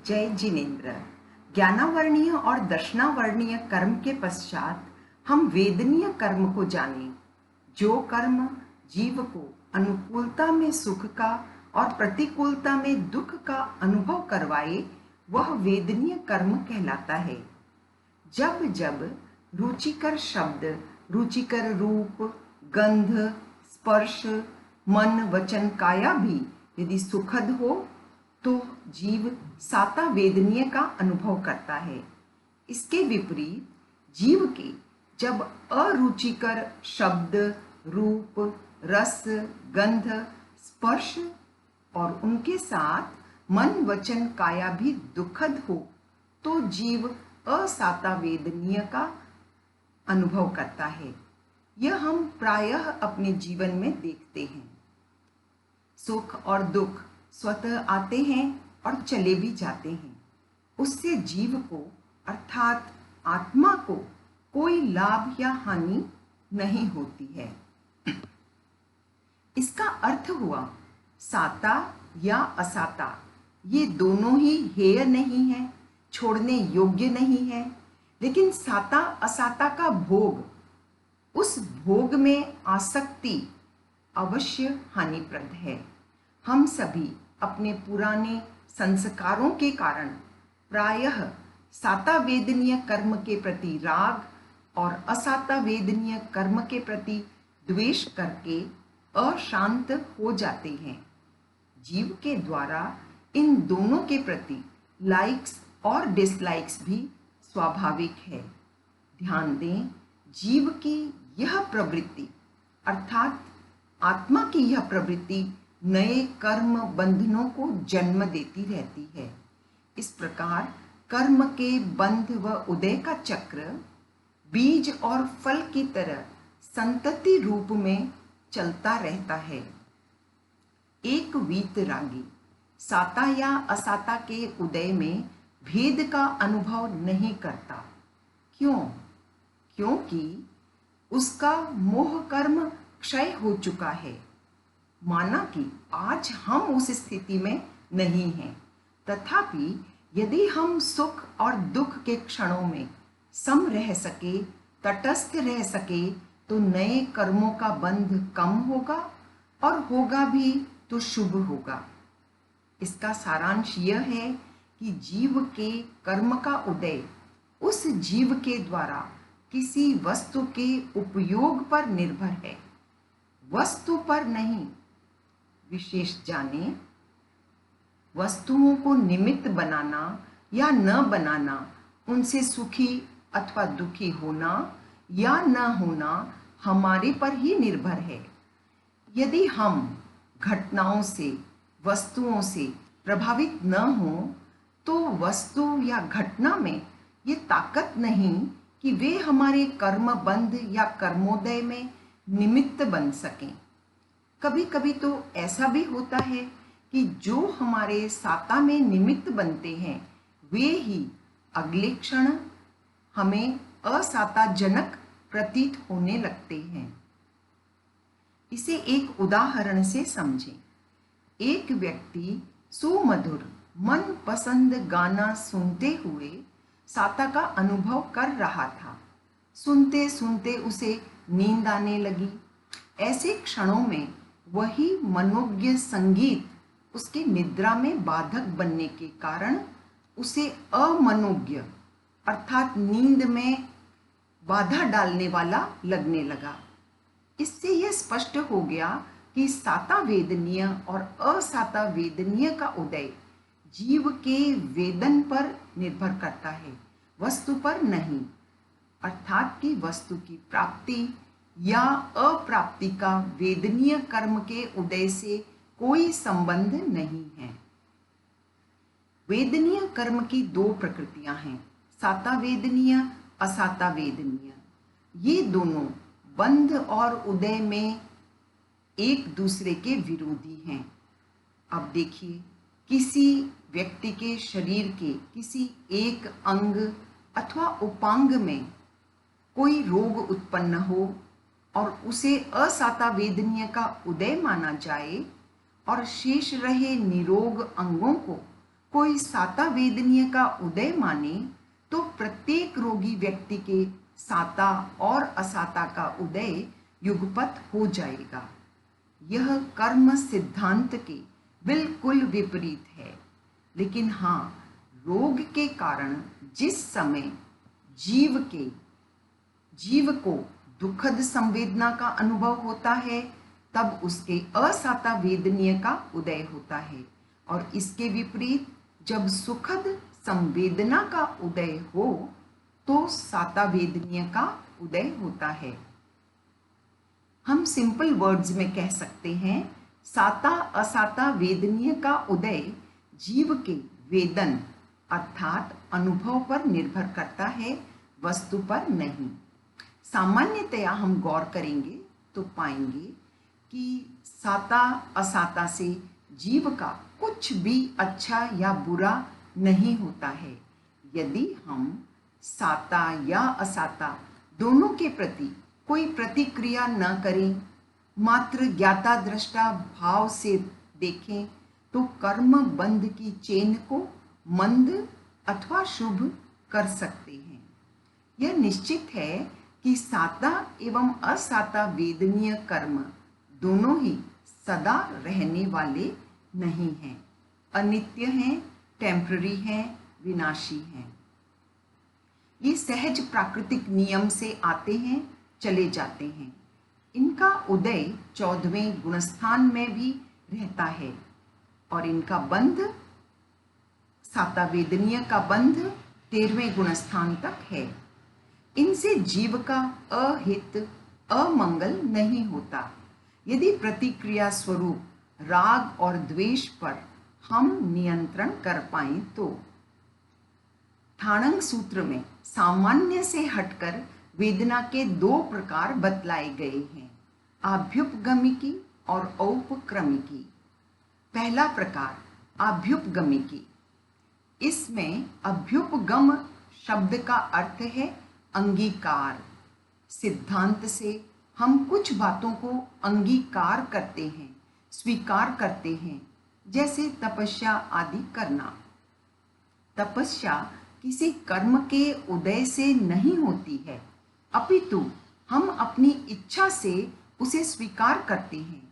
जय जिनेन्द्र। ज्ञानावर्णीय और दर्शनावर्णीय कर्म के पश्चात हम वेदनीय कर्म को जाने। जो कर्म जीव को अनुकूलता में सुख का और प्रतिकूलता में दुख का अनुभव करवाए वह वेदनीय कर्म कहलाता है। जब जब रुचिकर शब्द, रुचिकर रूप, गंध, स्पर्श, मन, वचन, काया भी यदि सुखद हो तो जीव साता वेदनीय का अनुभव करता है। इसके विपरीत जीव के जब अरुचिकर शब्द, रूप, रस, गंध, स्पर्श और उनके साथ मन, वचन, काया भी दुखद हो तो जीव असाता वेदनीय का अनुभव करता है। यह हम प्रायः अपने जीवन में देखते हैं। सुख और दुख स्वतः आते हैं और चले भी जाते हैं। उससे जीव को अर्थात आत्मा को कोई लाभ या हानि नहीं होती है। इसका अर्थ हुआ साता या असाता ये दोनों ही हेय नहीं है, छोड़ने योग्य नहीं है। लेकिन साता असाता का भोग, उस भोग में आसक्ति अवश्य हानिप्रद है। हम सभी अपने पुराने संस्कारों के कारण प्रायः साता वेदनीय कर्म के प्रति राग और असाता वेदनीय कर्म के प्रति द्वेष करके अशांत हो जाते हैं। जीव के द्वारा इन दोनों के प्रति लाइक्स और डिसलाइक्स भी स्वाभाविक है। ध्यान दें, जीव की यह प्रवृत्ति अर्थात आत्मा की यह प्रवृत्ति नए कर्म बंधनों को जन्म देती रहती है। इस प्रकार कर्म के बंध व उदय का चक्र बीज और फल की तरह संतति रूप में चलता रहता है। एक वीतरागी साता या असाता के उदय में भेद का अनुभव नहीं करता। क्यों? क्योंकि उसका मोह कर्म क्षय हो चुका है। माना कि आज हम उस स्थिति में नहीं हैं, तथापि यदि हम सुख और दुख के क्षणों में सम रह सके, तटस्थ रह सके, तो नए कर्मों का बंध कम होगा और होगा भी तो शुभ होगा। इसका सारांश यह है कि जीव के कर्म का उदय उस जीव के द्वारा किसी वस्तु के उपयोग पर निर्भर है, वस्तु पर नहीं। विशेष जाने, वस्तुओं को निमित्त बनाना या न बनाना, उनसे सुखी अथवा दुखी होना या न होना हमारे पर ही निर्भर है। यदि हम घटनाओं से, वस्तुओं से प्रभावित न हो तो वस्तु या घटना में ये ताकत नहीं कि वे हमारे कर्म बंध या कर्मोदय में निमित्त बन सकें। कभी कभी तो ऐसा भी होता है कि जो हमारे साता में निमित्त बनते हैं वे ही अगले क्षण हमें असाताजनक प्रतीत होने लगते हैं। इसे एक उदाहरण से समझें। एक व्यक्ति सुमधुर मनपसंद गाना सुनते हुए साता का अनुभव कर रहा था। सुनते सुनते उसे नींद आने लगी। ऐसे क्षणों में वही मनोज्ञ संगीत उसकी निद्रा में बाधक बनने के कारण उसे अमनोज्ञ अर्थात नींद में बाधा डालने वाला लगने लगा। इससे यह स्पष्ट हो गया कि साता वेदनीय और असाता वेदनीय का उदय जीव के वेदन पर निर्भर करता है, वस्तु पर नहीं। अर्थात कि वस्तु की प्राप्ति या अप्राप्ति का वेदनीय कर्म के उदय से कोई संबंध नहीं है। वेदनीय कर्म की दो प्रकृतियां हैं, साता वेदनीय, असाता वेदनीय। ये दोनों बंध और उदय में एक दूसरे के विरोधी हैं। अब देखिए, किसी व्यक्ति के शरीर के किसी एक अंग अथवा उपांग में कोई रोग उत्पन्न हो और उसे असाता वेदनीय का उदय माना जाए और शेष रहे निरोग अंगों को कोई साता वेदनीय का उदय माने तो प्रत्येक रोगी व्यक्ति के साता और असाता का उदय युगपत हो जाएगा। यह कर्म सिद्धांत के बिल्कुल विपरीत है। लेकिन हाँ, रोग के कारण जिस समय जीव को दुखद संवेदना का अनुभव होता है, तब उसके असाता वेदनीय का उदय होता है, और इसके विपरीत जब सुखद संवेदना का उदय हो तो साता वेदनीय का उदय होता है। हम सिंपल वर्ड्स में कह सकते हैं, साता असाता वेदनीय का उदय जीव के वेदन अर्थात अनुभव पर निर्भर करता है, वस्तु पर नहीं। सामान्यतया हम गौर करेंगे तो पाएंगे कि साता असाता से जीव का कुछ भी अच्छा या बुरा नहीं होता है। यदि हम साता या असाता दोनों के प्रति कोई प्रतिक्रिया न करें, मात्र ज्ञाता दृष्टा भाव से देखें, तो कर्म बंध की चेन को मंद अथवा शुभ कर सकते हैं। यह निश्चित है कि साता एवं असाता वेदनीय कर्म दोनों ही सदा रहने वाले नहीं हैं, अनित्य हैं, टेम्पररी हैं, विनाशी हैं। ये सहज प्राकृतिक नियम से आते हैं, चले जाते हैं। इनका उदय 14वें गुणस्थान में भी रहता है और इनका बंध, साता वेदनीय का बंध 13वें गुणस्थान तक है। इनसे जीव का अहित अमंगल नहीं होता। यदि प्रतिक्रिया स्वरूप राग और द्वेष पर हम नियंत्रण कर पाएं तो। ठाणंग सूत्र में सामान्य से हटकर वेदना के 2 प्रकार बतलाए गए हैं, आभ्युपगमिकी और औपक्रमिकी। पहला प्रकार आभ्युपगमिकी। इसमें अभ्युपगम शब्द का अर्थ है अंगीकार। सिद्धांत से हम कुछ बातों को अंगीकार करते हैं, स्वीकार करते हैं, जैसे तपस्या आदि करना। तपस्या किसी कर्म के उदय से नहीं होती है, अपितु हम अपनी इच्छा से उसे स्वीकार करते हैं।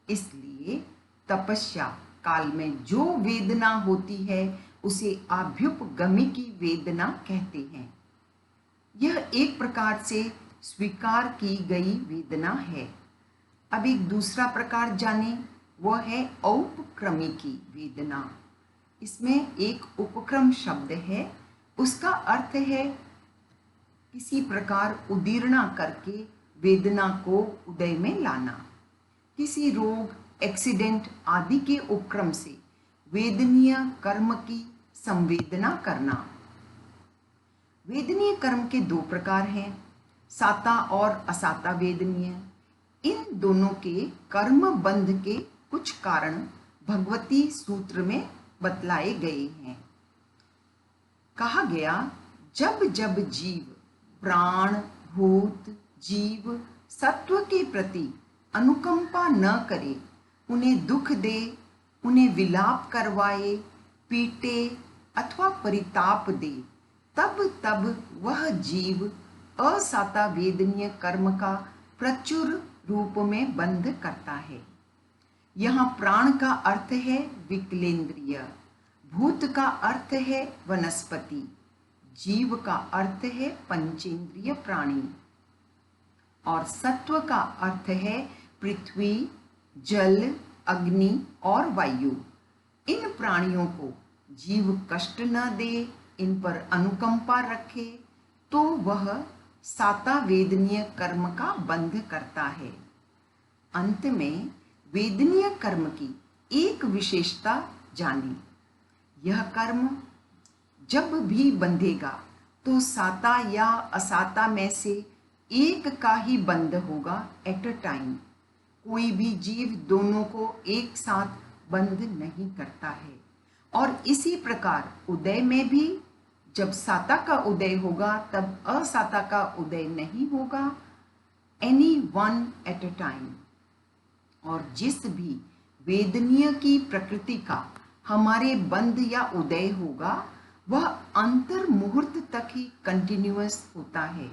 इसलिए तपस्या काल में जो वेदना होती है उसे आभ्युपगमिकी वेदना कहते हैं। यह एक प्रकार से स्वीकार की गई वेदना है। अब एक दूसरा प्रकार जानें, वह है औपक्रमिकी वेदना। इसमें एक उपक्रम शब्द है, उसका अर्थ है किसी प्रकार उदीर्णा करके वेदना को उदय में लाना। किसी रोग, एक्सीडेंट आदि के उपक्रम से वेदनीय कर्म की संवेदना करना। वेदनीय कर्म के 2 प्रकार हैं, साता और असाता वेदनीय। इन दोनों के कर्म बंध के कुछ कारण भगवती सूत्र में बतलाए गए हैं। कहा गया, जब जब जीव प्राण, भूत, जीव सत्व के प्रति अनुकंपा न करे, उन्हें दुख दे, उन्हें विलाप करवाए, पीटे अथवा परिताप दे, तब तब वह जीव असाता वेदनीय कर्म का प्रचुर रूप में बंध करता है। यहाँ प्राण का अर्थ है विकलेंद्रिय, भूत का अर्थ है वनस्पति, जीव का अर्थ है पंचेंद्रिय प्राणी, और सत्व का अर्थ है पृथ्वी, जल, अग्नि और वायु। इन प्राणियों को जीव कष्ट न दे, इन पर अनुकंपा रखे, तो वह साता वेदनीय कर्म का बंध करता है। अंत में वेदनीय कर्म की एक विशेषता जानी। यह कर्म जब भी बंधेगा तो साता या असाता में से एक का ही बंध होगा एट अ टाइम। कोई भी जीव दोनों को एक साथ बंध नहीं करता है। और इसी प्रकार उदय में भी जब साता का उदय होगा तब असाता का उदय नहीं होगा, any one at a time. और जिस भी वेदनीय की प्रकृति का हमारे बंध या उदय होगा वह अंतर मुहूर्त तक ही कंटिन्यूअस होता है।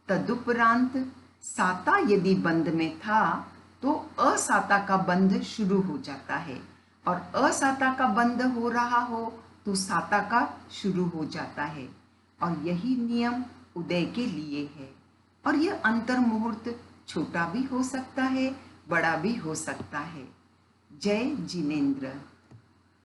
तदुपरांत साता यदि बंध में था तो असाता का बंध शुरू हो जाता है, और असाता का बंध हो रहा हो तो साता का शुरू हो जाता है। और यही नियम उदय के लिए है। और यह अंतर मुहूर्त छोटा भी हो सकता है, बड़ा भी हो सकता है। जय जिनेंद्र।